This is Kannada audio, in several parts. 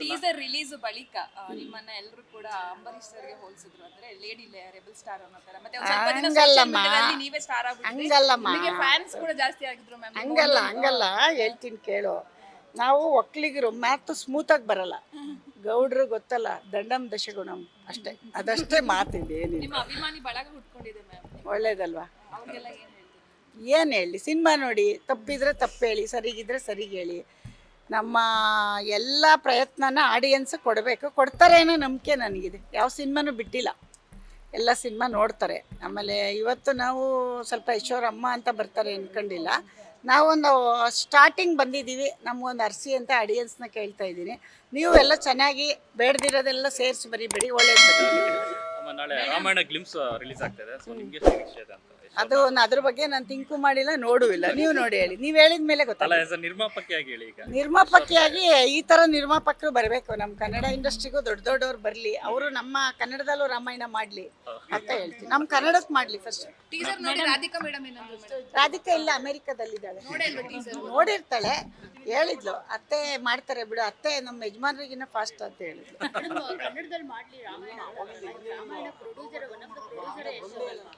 ಟೀಸರ್ ರಿಲೀಸ್ ಬಳಿಕ ನಿಮ್ಮನ್ನ ಎಲ್ಲರೂ ಕೂಡ ಅಂಬರೀಶ್ ಸರ್ಗೆ ಹೋಲಿಸಿದ್ರು, ಅಂದ್ರೆ ಲೇಡಿ ರೆಬಲ್ ಸ್ಟಾರ್ ಅನ್ನೋ ತರ. ಮತ್ತೆ ಒಂದ್ ಸ್ವಲ್ಪ ದಿನ social media ದಲ್ಲಿ ನೀವೇ ಸ್ಟಾರ್ ಆಗ್ಬಿಟ್ರಿ, ನಿಮಗೆ ಫ್ಯಾನ್ಸ್ ಕೂಡ ಜಾಸ್ತಿ ಆಗಿದ್ರು ಮ್ಯಾಮ್. ಹಂಗಲ್ಲ ಹೇಳ್ತೀನಿ ಕೇಳು. ನಾವು ಒಕ್ಕಲಿಗರು ಮ್ಯಾಥ್ ಸ್ಮೂತಾಗಿ ಬರಲ್ಲ, ಗೌಡ್ರು ಗೊತ್ತಲ್ಲ, ದಂಡಂ ದಶಗುಣಂ ಅಷ್ಟೇ, ಅದಷ್ಟೇ ಮಾತಿದೆ. ಏನಿಲ್ಲ, ನಿಮ್ಮ ಅಭಿಮಾನಿ ಬಳಗ ಹುಟ್ಕೊಂಡಿದೆ ಮ್ಯಾಮ್, ಒಳ್ಳೇದಲ್ವಾ? ಅವ್ರಿಗೆಲ್ಲ ಏನ್ ಹೇಳ್ತೀವಿ? ಏನು ಹೇಳಿ, ಸಿನಿಮಾ ನೋಡಿ, ತಪ್ಪಿದ್ರೆ ತಪ್ಪು ಹೇಳಿ, ಸರಿಗಿದ್ರೆ ಸರಿಗೆ ಹೇಳಿ. ನಮ್ಮ ಎಲ್ಲ ಪ್ರಯತ್ನನ ಆಡಿಯನ್ಸ್ ಕೊಡಬೇಕು, ಕೊಡ್ತಾರೆ ಅನ್ನೋ ನಂಬಿಕೆ ನನಗಿದೆ. ಯಾವ ಸಿನಿಮಾನೂ ಬಿಟ್ಟಿಲ್ಲ, ಎಲ್ಲ ಸಿನಿಮಾ ನೋಡ್ತಾರೆ. ಆಮೇಲೆ ಇವತ್ತು ನಾವು ಸ್ವಲ್ಪ ಯಶೋರಮ್ಮ ಅಂತ ಬರ್ತಾರೆ ಅಂದ್ಕೊಂಡಿಲ್ಲ, ನಾವೊಂದು ಸ್ಟಾರ್ಟಿಂಗ್ ಬಂದಿದ್ದೀವಿ, ನಮಗೊಂದು ಅರ್ಸಿ ಅಂತ ಆಡಿಯನ್ಸ್ನ ಕೇಳ್ತಾ ಇದ್ದೀನಿ. ನೀವು ಎಲ್ಲ ಚೆನ್ನಾಗಿ ಬೇಡದಿರೋದೆಲ್ಲ ಸೇರಿಸಿ ಬರೀಬೇಡಿ, ಒಳ್ಳೇದು ಬರೀ. ನಾಳೆ ರಾಮಾಯಣ ಗ್ಲಿಮ್ಸ್ ರಿಲೀಸ್ ಆಗ್ತದೆ, ಸೊ ನಿಮಗೆ ನಿರೀಕ್ಷೆ ಇದೆ ಅಂತ? ಅದು ಅದ್ರ ಬಗ್ಗೆ ನಾನು ಥಿಂಕು ಮಾಡಿಲ್ಲ, ನೋಡುವಿಲ್ಲ. ನೀವು ನೋಡಿ ಹೇಳಿ, ನೀವು ಹೇಳಿದ ಮೇಲೆ ಗೊತ್ತಲ್ಲ. ನಿರ್ಮಾಪಕಿಯಾಗಿ ಹೇಳಿ, ಈಗ ನಿರ್ಮಾಪಕಿಯಾಗಿ ಈ ಥರ ನಿರ್ಮಾಪಕರು ಬರಬೇಕು ನಮ್ಮ ಕನ್ನಡ ಇಂಡಸ್ಟ್ರಿಗೂ. ದೊಡ್ಡವ್ರು ಬರಲಿ, ಅವರು ನಮ್ಮ ಕನ್ನಡದಲ್ಲೂ ರಾಮಾಯಣ ಮಾಡಲಿ ಅಂತ ಹೇಳ್ತೀನಿ. ನಮ್ಮ ಕನ್ನಡಕ್ಕೆ ಮಾಡಲಿ ಫಸ್ಟ್. ಟೀಸರ್ ನೋಡಿ ರಾಧಿಕಾ ಮೇಡಮ್ ಏನಂದ್ರು ಮೇಡಮ್? ರಾಧಿಕಾ ಇಲ್ಲ, ಅಮೆರಿಕದಲ್ಲಿದ್ದಾಳೆ, ನೋಡಿರ್ತಾಳೆ. ಹೇಳಿದ್ಲು ಅತ್ತೆ ಮಾಡ್ತಾರೆ ಬಿಡು, ಅತ್ತೆ ನಮ್ಮ ಯಜಮಾನ್ರಿಗಿನ್ನ ಫಾಸ್ಟ್ ಅಂತ ಹೇಳಿದ್ಲು.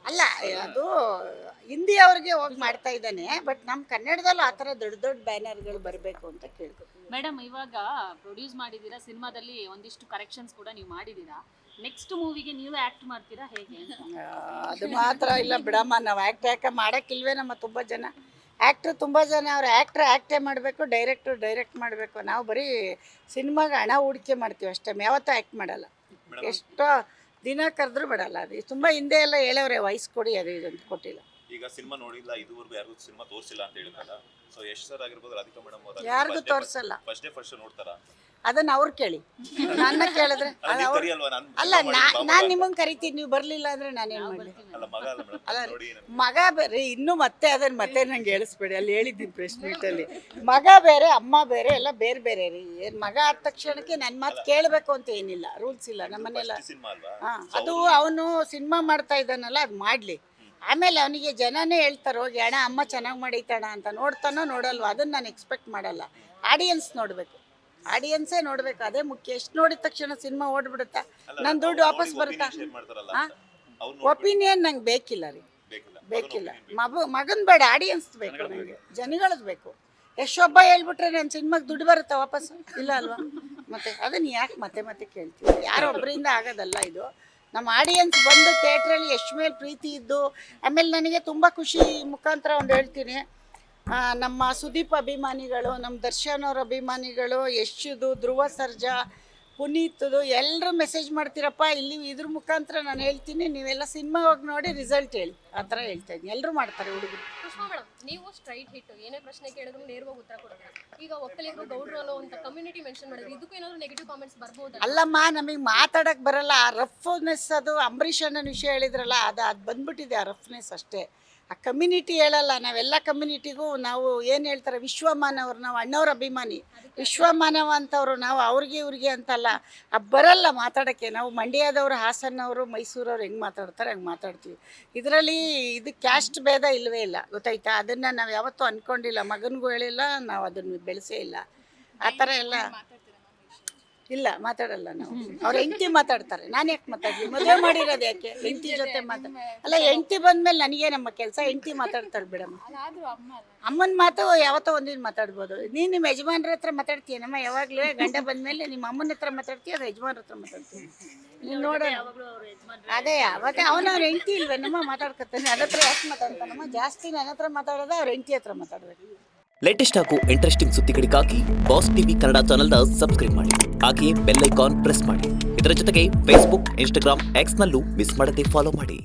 ಅಲ್ಲ, ಅದು ಹಿಂದಿ ಅವ್ರಿಗೆ ಹೋಗಿ ಮಾಡ್ತಾ ಇದ್ದಾನೆ, ಬಟ್ ನಮ್ಮ ಕನ್ನಡದಲ್ಲೂ ಆ ಥರ ದೊಡ್ಡ ಬ್ಯಾನರ್ಗಳು ಬರಬೇಕು ಅಂತ ಕೇಳ್ಕೊತೀನಿ. ಮೇಡಮ್, ಇವಾಗ ಪ್ರೊಡ್ಯೂಸ್ ಮಾಡಿದ್ದೀರಾ, ಸಿನಿಮಾದಲ್ಲಿ ಒಂದಿಷ್ಟು ಕರೆಕ್ಷನ್ಸ್ ಕೂಡ ನೀವು ಮಾಡಿದ್ದೀರಾ. ನೆಕ್ಸ್ಟ್ ಮೂವಿಗೆ ನೀವು ಆ್ಯಕ್ಟ್ ಮಾಡ್ತೀರಾ ಹೇಗೆ? ಅದು ಮಾತ್ರ ಇಲ್ಲ ಬಿಡಮ್ಮ, ನಾವು ಆ್ಯಕ್ಟ್ ಮಾಡೋಕ್ಕಿಲ್ವೇ? ನಮ್ಮ ತುಂಬ ಜನ ಆ್ಯಕ್ಟ್ರು ತುಂಬ ಜನ ಅವ್ರು ಆ್ಯಕ್ಟೇ ಮಾಡಬೇಕು, ಡೈರೆಕ್ಟ್ ಮಾಡಬೇಕು. ನಾವು ಬರೀ ಸಿನಿಮಾಗೆ ಹಣ ಹೂಡಿಕೆ ಮಾಡ್ತೀವಿ ಅಷ್ಟೇ, ಯಾವತ್ತೂ ಆ್ಯಕ್ಟ್ ಮಾಡಲ್ಲ. ಎಷ್ಟೋ ದಿನ ಕರೆದ್ರೂ ಬಿಡಲ್ಲ. ಅದು ತುಂಬ ಹಿಂದೆ ಎಲ್ಲ ಹೇಳವ್ರೆ, ವಯಸ್ಸು ಕೊಡಿ, ಅದು ಇದಂತ ಕೊಟ್ಟಿಲ್ಲ. ಈಗ ಸಿನಿಮಾ ನೋಡಿಲ್ಲ, ಇದುವರೆಗೂ ಯಾರಿಗೂ ಸಿನಿಮಾ ತೋರಿಸಿಲ್ಲ ಅಂತ ಹೇಳಿದ್ರಲ್ಲ, ಸೊ ಯಶ್ ಸರ್ ಆಗಿರ್ಬೋದು, ರಾಧಿಕಾ ಮೇಡಮ್ ಅವರು ಯಾರಿಗೂ ತೋರಿಸಲ್ಲ. ಫಸ್ಟ್ ನೋಡ್ತಾರಾ? ಅದನ್ನ ಅವ್ರು ಕೇಳಿ, ನನ್ನ ಕೇಳಿದ್ರೆ ಅಲ್ಲ, ನಾನು ನಿಮ್ಮಂಗೆ ಕರಿತೀನಿ, ನೀವು ಬರಲಿಲ್ಲ ಅಂದರೆ ನಾನೇನು ಮಾಡಲಿ? ಅಲ್ಲ, ಮಗ ಬೇರೆ, ಇನ್ನೂ ಮತ್ತೆ ಅದನ್ನು ಮತ್ತೆ ನಂಗೆ ಹೇಳಿಸ್ಬೇಡಿ. ಅಲ್ಲಿ ಹೇಳಿದ್ದೀನಿ ಪ್ರೆಸ್ ಮೀಟಲ್ಲಿ, ಮಗ ಬೇರೆ ಅಮ್ಮ ಬೇರೆ, ಎಲ್ಲ ಬೇರೆ ಬೇರೆ ರೀ. ಏನು ಮಗ ಆದ ತಕ್ಷಣಕ್ಕೆ ನನ್ನ ಮಾತು ಕೇಳಬೇಕು ಅಂತ ಏನಿಲ್ಲ, ರೂಲ್ಸ್ ಇಲ್ಲ ನಮ್ಮನೆಲ್ಲ. ಹಾಂ, ಅದು ಅವನು ಸಿನಿಮಾ ಮಾಡ್ತಾ ಇದ್ದಾನಲ್ಲ, ಅದು ಮಾಡಲಿ. ಆಮೇಲೆ ಅವನಿಗೆ ಜನನೇ ಹೇಳ್ತಾರೆ ಹೋಗಿ, ಅಣ್ಣ ಅಮ್ಮ ಚೆನ್ನಾಗಿ ಮಾಡೈತಣ ಅಂತ. ನೋಡ್ತಾನೋ ನೋಡಲ್ವ, ಅದನ್ನು ನಾನು ಎಕ್ಸ್ಪೆಕ್ಟ್ ಮಾಡಲ್ಲ. ಆಡಿಯನ್ಸ್ ನೋಡಬೇಕು, ಆಡಿಯನ್ಸೇ ನೋಡ್ಬೇಕು, ಅದೇ ಮುಖ್ಯ. ಎಷ್ಟು ನೋಡಿದ ತಕ್ಷಣ ಸಿನಿಮಾ ಓಡ್ಬಿಡುತ್ತಾ? ನನ್ನ ದುಡ್ಡು ವಾಪಸ್ ಬರುತ್ತಾ? ಒಪಿನಿಯನ್ ನಂಗೆ ಬೇಕಿಲ್ಲ ರೀ, ಬೇಕಿಲ್ಲ. ಮಗನ್ ಬೇಡ, ಆಡಿಯನ್ಸ್ ಬೇಕು ನನಗೆ, ಜನಗಳದ್ದು ಬೇಕು. ಎಷ್ಟೊಬ್ಬ ಹೇಳ್ಬಿಟ್ರೆ ನನ್ನ ಸಿನಿಮಾಗೆ ದುಡ್ಡು ಬರುತ್ತಾ ವಾಪಸ್? ಇಲ್ಲ ಅಲ್ವಾ? ಮತ್ತೆ ಅದನ್ನು ಯಾಕೆ ಮತ್ತೆ ಕೇಳ್ತೀವಿ? ಯಾರೊಬ್ಬರಿಂದ ಆಗೋದಲ್ಲ ಇದು. ನಮ್ಮ ಆಡಿಯನ್ಸ್ ಬಂದು ಥಿಯೇಟ್ರಲ್ಲಿ ಎಷ್ಟು ಮೇಲೆ ಪ್ರೀತಿ ಇದ್ದು, ಆಮೇಲೆ ನನಗೆ ತುಂಬ ಖುಷಿ ಮುಖಾಂತರ ಒಂದು ಹೇಳ್ತೀನಿ, ನಮ್ಮ ಸುದೀಪ್ ಅಭಿಮಾನಿಗಳು, ನಮ್ಮ ದರ್ಶನ್ ಅವ್ರ ಅಭಿಮಾನಿಗಳು, ಯಶ್ದು, ಧ್ರುವ ಸರ್ಜಾ, ಪುನೀತ್ದು ಎಲ್ಲರೂ ಮೆಸೇಜ್ ಮಾಡ್ತೀರಪ್ಪ. ಇಲ್ಲಿ ಇದ್ರ ಮುಖಾಂತರ ನಾನು ಹೇಳ್ತೀನಿ, ನೀವೆಲ್ಲ ಸಿನಿಮಾ ಹೋಗಿ ನೋಡಿ ರಿಸಲ್ಟ್ ಹೇಳಿ, ಆ ಥರ ಹೇಳ್ತಾ ಇದ್ದೀನಿ. ಎಲ್ಲರೂ ಮಾಡ್ತಾರೆ ಹುಡುಗರು. ಪುಷ್ಪಾ ಮೇಡಮ್, ನೀವು ಸ್ಟ್ರೈಟ್ ಹಿಟ್, ಏನೇ ಪ್ರಶ್ನೆ ಕೇಳಿದ್ರು ನೇರವಾಗಿ ಉತ್ತರ ಕೊಡೋದು. ಈಗ ಒಕ್ಕಲಿಗರು ಗೌಡ್ರು ಅನ್ನೋ ಅಂತ ಕಮ್ಯುನಿಟಿ ಮೆನ್ಷನ್ ಮಾಡಿದ್ರು, ಇದಕ್ಕೂ ಏನಾದ್ರು ನೆಗೆಟಿವ್ ಕಾಮೆಂಟ್ಸ್ ಬರ್ಬೋದು? ಅಲ್ಲಮ್ಮ, ನಮಗೆ ಮಾತಾಡೋಕ್ಕೆ ಬರಲ್ಲ. ಆ ರಫ್ನೆಸ್, ಅದು ಅಂಬರೀಷ್ ಅಣ್ಣನ ವಿಷಯ ಹೇಳಿದ್ರಲ್ಲ, ಅದು ಬಂದ್ಬಿಟ್ಟಿದೆ, ಆ ರಫ್ನೆಸ್ ಅಷ್ಟೇ. ಆ ಕಮ್ಯುನಿಟಿ ಹೇಳಲ್ಲ, ನಾವೆಲ್ಲ ಕಮ್ಯುನಿಟಿಗೂ ನಾವು ಏನು ಹೇಳ್ತಾರೆ, ವಿಶ್ವಮಾನವರು, ನಾವು ಅಣ್ಣವ್ರ ಅಭಿಮಾನಿ, ವಿಶ್ವಮಾನವ ಅಂತವ್ರು ನಾವು, ಅವ್ರಿಗೆ ಇವ್ರಿಗೆ ಅಂತಲ್ಲ. ಬರಲ್ಲ ಮಾತಾಡೋಕ್ಕೆ. ನಾವು ಮಂಡ್ಯದವರು, ಹಾಸನವರು, ಮೈಸೂರವ್ರು ಹೆಂಗೆ ಮಾತಾಡ್ತಾರೆ ಹಂಗೆ ಮಾತಾಡ್ತೀವಿ. ಇದರಲ್ಲಿ ಇದು ಕ್ಯಾಸ್ಟ್ ಭೇದ ಇಲ್ಲವೇ ಇಲ್ಲ, ಗೊತ್ತಾಯ್ತಾ? ಅದನ್ನು ನಾವು ಯಾವತ್ತೂ ಅಂದ್ಕೊಂಡಿಲ್ಲ, ಮಗನಿಗೂ ಹೇಳಿಲ್ಲ, ನಾವು ಅದನ್ನು ಬೆಳೆಸೇ ಇಲ್ಲ. ಆ ಥರ ಎಲ್ಲ ಇಲ್ಲ, ಮಾತಾಡಲ್ಲ ನಾವು. ಅವ್ರು ಹೆಂಡತಿ ಮಾತಾಡ್ತಾರೆ, ನಾನು ಯಾಕೆ ಮಾತಾಡಲಿ? ಮದುವೆ ಮಾಡಿರೋದು ಯಾಕೆ? ಹೆಂಡತಿ ಜೊತೆ ಅಲ್ಲ, ಹೆಂಡತಿ ಬಂದಮೇಲೆ ನನಗೆ ನಮ್ಮ ಕೆಲಸ. ಹೆಂಡತಿ ಮಾತಾಡ್ತಾಳೆ ಬಿಡಮ್ಮ, ಅಮ್ಮನ ಮಾತು ಯಾವತ್ತೋ ಒಂದಿನ ಮಾತಾಡ್ಬೋದು. ನೀನು ನಿಮ್ಮ ಯಜಮಾನ್ರ ಹತ್ರ ಮಾತಾಡ್ತೀಯನಮ್ಮ ಯಾವಾಗಲೂ? ಗಂಡ ಬಂದಮೇಲೆ ನಿಮ್ಮ ಅಮ್ಮನ ಹತ್ರ ಮಾತಾಡ್ತೀಯ, ಅದು ಯಜಮಾನ್ರ ಹತ್ರ ಮಾತಾಡ್ತೀನಿ. ನೀನು ನೋಡ, ಅದೇ ಮತ್ತೆ ಅವನವ್ರ ಹೆಂಡತಿ ಇಲ್ವೇ ನಮ್ಮ ಮಾತಾಡ್ಕೊತಾನೆ, ನನ್ನ ಹತ್ರ ಯಾಕೆ ಮಾತಾಡ್ತಾನಮ್ಮ? ಜಾಸ್ತಿ ನನ್ನ ಹತ್ರ ಮಾತಾಡೋದು, ಅವ್ರ ಹೆಂಡತಿ ಹತ್ರ ಮಾತಾಡಬೇಕು. ಲೇಟೆಸ್ಟ್ ಹಾಗೂ ಇಂಟ್ರೆಸ್ಟಿಂಗ್ ಸುದ್ದಿಗಳಿಗಾಗಿ ಬಾಸ್ ಟಿವಿ ಕನ್ನಡ ಚಾನೆಲ್ನ ಸಬ್ಸ್ಕ್ರೈಬ್ ಮಾಡಿ, ಹಾಗೆಯೇ ಬೆಲ್ ಐಕಾನ್ ಪ್ರೆಸ್ ಮಾಡಿ. ಇದರ ಜೊತೆಗೆ ಫೇಸ್ಬುಕ್, ಇನ್ಸ್ಟಾಗ್ರಾಮ್, ಎಕ್ಸ್ನಲ್ಲೂ ಮಿಸ್ ಮಾಡದೆ ಫಾಲೋ ಮಾಡಿ.